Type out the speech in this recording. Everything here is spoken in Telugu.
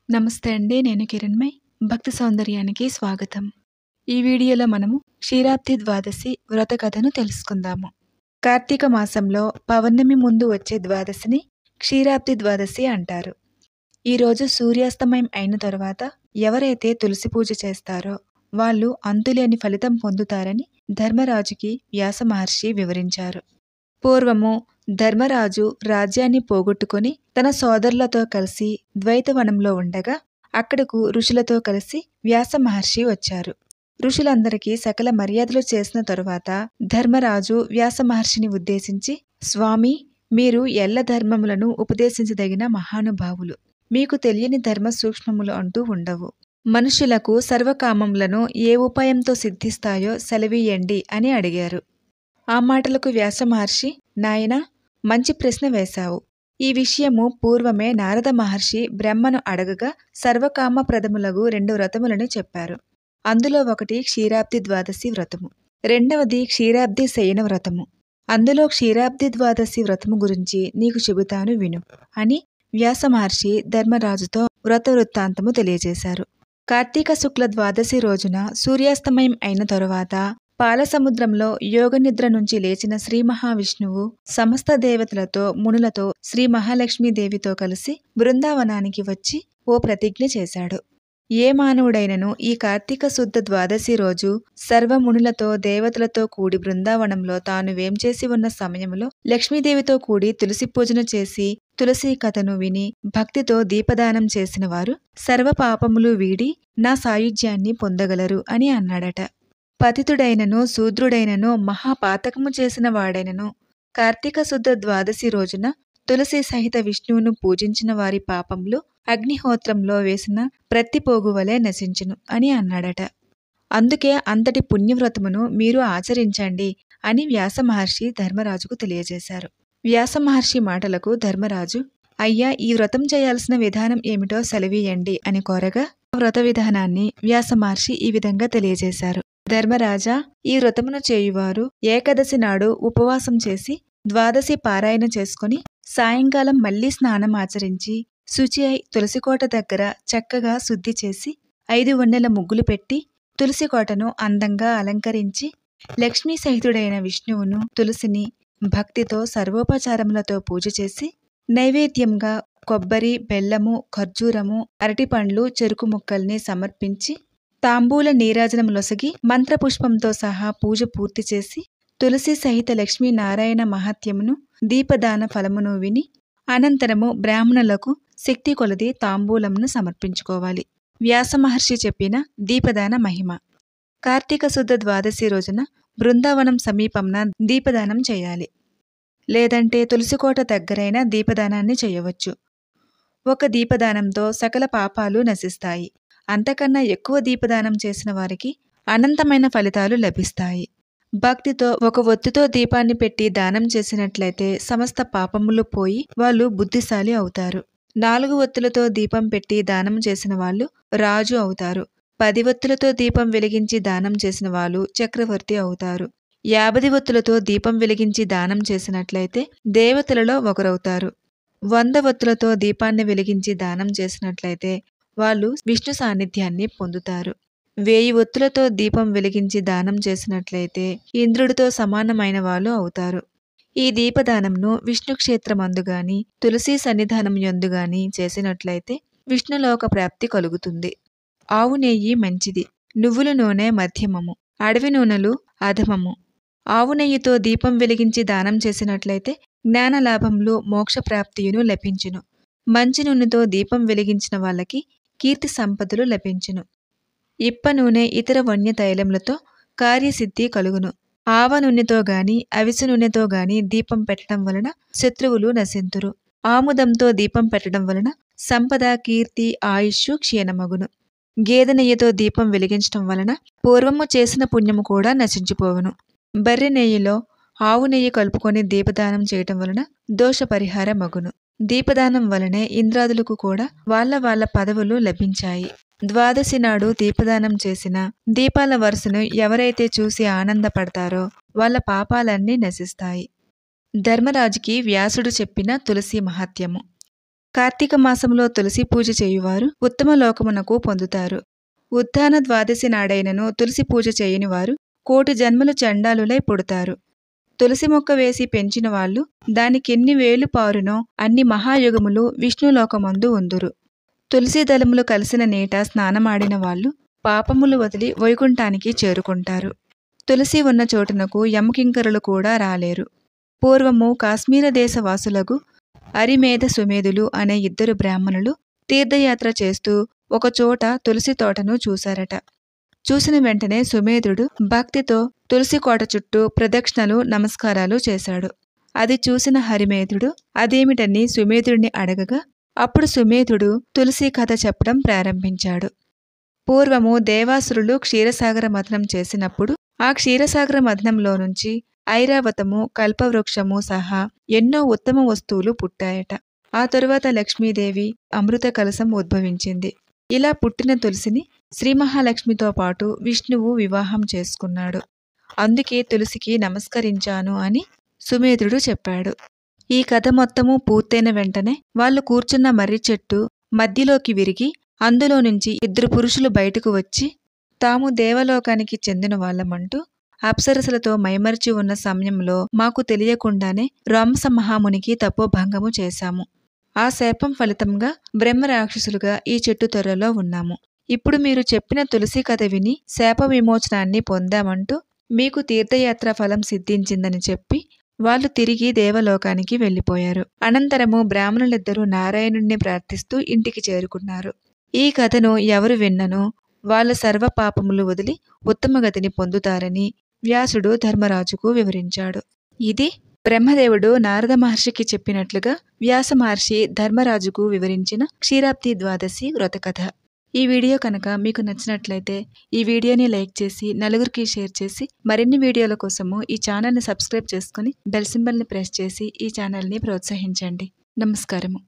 నమస్తే అండి. నేను కిరణ్మయ్. భక్తి సౌందర్యానికి స్వాగతం. ఈ వీడియోలో మనము క్షీరాబ్ది ద్వాదశి వ్రత కథను తెలుసుకుందాము. కార్తీక మాసంలో పౌర్ణమి ముందు వచ్చే ద్వాదశిని క్షీరాబ్ది ద్వాదశి అంటారు. ఈరోజు సూర్యాస్తమయం అయిన తరువాత ఎవరైతే తులసి పూజ చేస్తారో వాళ్ళు అంతులేని ఫలితం పొందుతారని ధర్మరాజుకి వ్యాస మహర్షి వివరించారు. పూర్వము ధర్మరాజు రాజ్యాన్ని పోగొట్టుకుని తన సోదరులతో కలిసి ద్వైతవనంలో ఉండగా అక్కడకు ఋషులతో కలిసి వ్యాస మహర్షి వచ్చారు. ఋషులందరికీ సకల మర్యాదలు చేసిన తరువాత ధర్మరాజు వ్యాస మహర్షిని ఉద్దేశించి, స్వామి, మీరు ఎల్ల ధర్మములను ఉపదేశించదగిన మహానుభావులు. మీకు తెలియని ధర్మ సూక్ష్మములు అంటూ ఉండవు. మనుషులకు సర్వకామములను ఏ ఉపాయంతో సిద్ధిస్తాయో సెలవీయండి అని అడిగారు. ఆ మాటలకు వ్యాస మహర్షి, నాయనా, మంచి ప్రశ్న వేశావు. ఈ విషయము పూర్వమే నారద మహర్షి బ్రహ్మను అడగగా సర్వకామప్రదములగు 2 వ్రతములను చెప్పారు. అందులో ఒకటి క్షీరాబ్ది ద్వాదశి వ్రతము, రెండవది క్షీరాబ్ది శయన వ్రతము. అందులో క్షీరాబ్ది ద్వాదశి వ్రతము గురించి నీకు చెబుతాను విను అని వ్యాస మహర్షి ధర్మరాజుతో వ్రత వృత్తాంతము తెలియజేశారు. కార్తీక శుక్ల ద్వాదశి రోజున సూర్యాస్తమయం అయిన తరువాత పాలసముద్రంలో యోగనిద్ర నుంచి లేచిన శ్రీ మహావిష్ణువు సమస్త దేవతలతో మునులతో శ్రీ మహాలక్ష్మీదేవితో కలిసి బృందావనానికి వచ్చి ఓ ప్రతిజ్ఞ చేశాడు. ఏ మానవుడైనను ఈ కార్తీక శుద్ధ ద్వాదశి రోజు సర్వమునులతో దేవతలతో కూడి బృందావనంలో తాను వేంచేసి ఉన్న సమయంలో లక్ష్మీదేవితో కూడి తులసి పూజను చేసి తులసి కథను విని భక్తితో దీపదానం చేసిన వారు సర్వ పాపములు వీడి నా సాయుధ్యాన్ని పొందగలరు అని అన్నాడట. పతితుడైనను శూద్రుడైనను మహాపాతకము చేసిన వాడైనను కార్తీక శుద్ధ ద్వాదశి రోజున తులసి సహిత విష్ణువును పూజించిన వారి పాపములు అగ్నిహోత్రంలో వేసిన ప్రత్తిపోగువలే నశించును అని అన్నాడట. అందుకే అంతటి పుణ్యవ్రతమును మీరు ఆచరించండి అని వ్యాస మహర్షి ధర్మరాజుకు తెలియజేశారు. వ్యాస మహర్షి మాటలకు ధర్మరాజు, అయ్యా, ఈ వ్రతం చేయాల్సిన విధానం ఏమిటో సెలవీయండి అని కోరగా వ్రత విధానాన్ని వ్యాస మహర్షి ఈ విధంగా తెలియజేశారు. ధర్మరాజా, ఈ వ్రతమును చేయువారు ఏకాదశి నాడు ఉపవాసం చేసి ద్వాదశి పారాయణ చేసుకుని సాయంకాలం మళ్లీ స్నానం ఆచరించి శుచి అయి తులసికోట దగ్గర చక్కగా శుద్ధి చేసి 5 వన్నెల ముగ్గులు పెట్టి తులసికోటను అందంగా అలంకరించి లక్ష్మీ సహితుడైన విష్ణువును తులసిని భక్తితో సర్వోపచారములతో పూజ చేసి నైవేద్యంగా కొబ్బరి, బెల్లము, ఖర్జూరము, అరటిపండ్లు, చెరుకు ముక్కల్ని సమర్పించి తాంబూల నీరాజనములొసగి మంత్రపుష్పంతో సహా పూజ పూర్తి చేసి తులసి సహిత లక్ష్మీనారాయణ మహాత్యమును దీపదాన ఫలమును విని అనంతరము బ్రాహ్మణులకు శక్తి కొలది తాంబూలమును సమర్పించుకోవాలి. వ్యాస మహర్షి చెప్పిన దీపదాన మహిమ. కార్తీక శుద్ధ ద్వాదశి రోజున బృందావనం సమీపంన దీపదానం చేయాలి. లేదంటే తులసికోట దగ్గరైన దీపదానాన్ని చేయవచ్చు. ఒక దీపదానంతో సకల పాపాలు నశిస్తాయి. అంతకన్నా ఎక్కువ దీపదానం చేసిన వారికి అనంతమైన ఫలితాలు లభిస్తాయి. భక్తితో ఒక ఒత్తితో దీపాన్ని పెట్టి దానం చేసినట్లయితే సమస్త పాపములు పోయి వాళ్ళు బుద్ధిశాలి అవుతారు. 4 ఒత్తులతో దీపం పెట్టి దానం చేసిన వాళ్ళు రాజు అవుతారు. 10 ఒత్తులతో దీపం వెలిగించి దానం చేసిన వాళ్ళు చక్రవర్తి అవుతారు. 50 ఒత్తులతో దీపం వెలిగించి దానం చేసినట్లయితే దేవతలలో ఒకరవుతారు. 100 ఒత్తులతో దీపాన్ని వెలిగించి దానం చేసినట్లయితే వాళ్ళు విష్ణు సాన్నిధ్యాన్ని పొందుతారు. 1000 ఒత్తులతో దీపం వెలిగించి దానం చేసినట్లయితే ఇంద్రుడితో సమానమైన వాళ్ళు అవుతారు. ఈ దీపదానంను విష్ణు క్షేత్రమందుగాని తులసి సన్నిధానం యందుగాని చేసినట్లయితే విష్ణులోక ప్రాప్తి కలుగుతుంది. ఆవు నెయ్యి మంచిది, నువ్వుల నూనె మధ్యమము, అడవి నూనెలు అధమము. ఆవు నెయ్యితో దీపం వెలిగించి దానం చేసినట్లయితే జ్ఞానలాభములు మోక్షప్రాప్తియును లభించును. మంచి నూనెతో దీపం వెలిగించిన వాళ్ళకి కీర్తి సంపదలు లభించును. ఇప్ప నూనె ఇతర వన్య తైలములతో కార్యసిద్ధి కలుగును. ఆవ నూనెతో గాని అవిసె నూనెతో గాని దీపం పెట్టడం వలన శత్రువులు నశింతురు. ఆముదంతో దీపం పెట్టడం వలన సంపద, కీర్తి, ఆయుష్ క్షీణమగును. గేదె నెయ్యితో దీపం వెలిగించడం వలన పూర్వము చేసిన పుణ్యము కూడా నశించిపోవును. బర్రె నెయ్యిలో ఆవు నెయ్యి కలుపుకొని దీపదానం చేయటం వలన దోష పరిహారమగును. దీపదానం వలనే ఇంద్రాదులకు కూడా వాళ్ళ పదవులు లభించాయి. ద్వాదశి నాడు దీపదానం చేసిన దీపాల వరుసను ఎవరైతే చూసి ఆనందపడతారో వాళ్ళ పాపాలన్నీ నశిస్తాయి. ధర్మరాజుకి వ్యాసుడు చెప్పిన తులసి మహాత్యము. కార్తీక మాసంలో తులసి పూజ చేయువారు ఉత్తమ లోకమునకు పొందుతారు. ఉత్థాన ద్వాదశి నాడైనను తులసి పూజ చేయని వారు 1,000,000 జన్మలు చండాలులై పుడతారు. తులసి మొక్క వేసి పెంచిన వాళ్ళు దానికెన్ని వేలు పారునో అన్ని మహాయుగములు విష్ణులోకమందు ఉందురు. తులసి దళములు కలిసిన నీట స్నానమాడిన వాళ్ళు పాపములు వదిలి వైకుంఠానికి చేరుకుంటారు. తులసి ఉన్న చోటునకు యమకింకరులు కూడా రాలేరు. పూర్వము కాశ్మీర దేశవాసులకు అరిమేధ సుమేధులు అనే 2 బ్రాహ్మణులు తీర్థయాత్ర చేస్తూ ఒకచోట తులసి తోటను చూశారట. చూసిన వెంటనే సుమేధుడు భక్తితో తులసి కోట చుట్టూ ప్రదక్షిణలు నమస్కారాలు చేశాడు. అది చూసిన హరిమేధుడు అదేమిటని సుమేధుడిని అడగగా అప్పుడు సుమేధుడు తులసి కథ చెప్పడం ప్రారంభించాడు. పూర్వము దేవాసురులు క్షీరసాగర మథనం చేసినప్పుడు ఆ క్షీరసాగర మథనంలో నుంచి ఐరావతము, కల్పవృక్షము సహా ఎన్నో ఉత్తమ వస్తువులు పుట్టాయట. ఆ తరువాత లక్ష్మీదేవి అమృత కలశం ఉద్భవించింది. ఇలా పుట్టిన తులసిని శ్రీ మహాలక్ష్మితో పాటు విష్ణువు వివాహం చేసుకున్నాడు. అందుకే తులసికి నమస్కరించాను అని సుమేధుడు చెప్పాడు. ఈ కథ మొత్తము పూర్తయిన వెంటనే వాళ్ళు కూర్చున్న మర్రి చెట్టు మధ్యలోకి విరిగి అందులో నుంచి 2 పురుషులు బయటకు వచ్చి తాము దేవలోకానికి చెందిన వాళ్ళమంటూ అప్సరసలతో మైమరిచి ఉన్న సమయంలో మాకు తెలియకుండానే రామస మహామునికి తపోభంగము చేశాము. ఆ శాపం ఫలితంగా బ్రహ్మరాక్షసులుగా ఈ చెట్టు త్వరలో ఉన్నాము. ఇప్పుడు మీరు చెప్పిన తులసి కథ విని శాప విమోచనాన్ని పొందామంటూ మీకు తీర్థయాత్ర ఫలం సిద్ధించిందని చెప్పి వాళ్ళు తిరిగి దేవలోకానికి వెళ్ళిపోయారు. అనంతరము బ్రాహ్మణులిద్దరూ నారాయణుణ్ణి ప్రార్థిస్తూ ఇంటికి చేరుకున్నారు. ఈ కథను ఎవరు విన్ననో వాళ్ళ సర్వ పాపములు వదిలి ఉత్తమగతిని పొందుతారని వ్యాసుడు ధర్మరాజుకు వివరించాడు. ఇది బ్రహ్మదేవుడు నారద మహర్షికి చెప్పినట్లుగా వ్యాస మహర్షి ధర్మరాజుకు వివరించిన క్షీరాబ్ది ద్వాదశి వ్రతకథ. ఈ వీడియో కనుక మీకు నచ్చినట్లయితే ఈ వీడియోని లైక్ చేసి నలుగురికి షేర్ చేసి మరిన్ని వీడియోల కోసము ఈ ఛానల్ని సబ్స్క్రైబ్ చేసుకుని బెల్ సింబల్ని ప్రెస్ చేసి ఈ ఛానల్ని ప్రోత్సహించండి. నమస్కారము.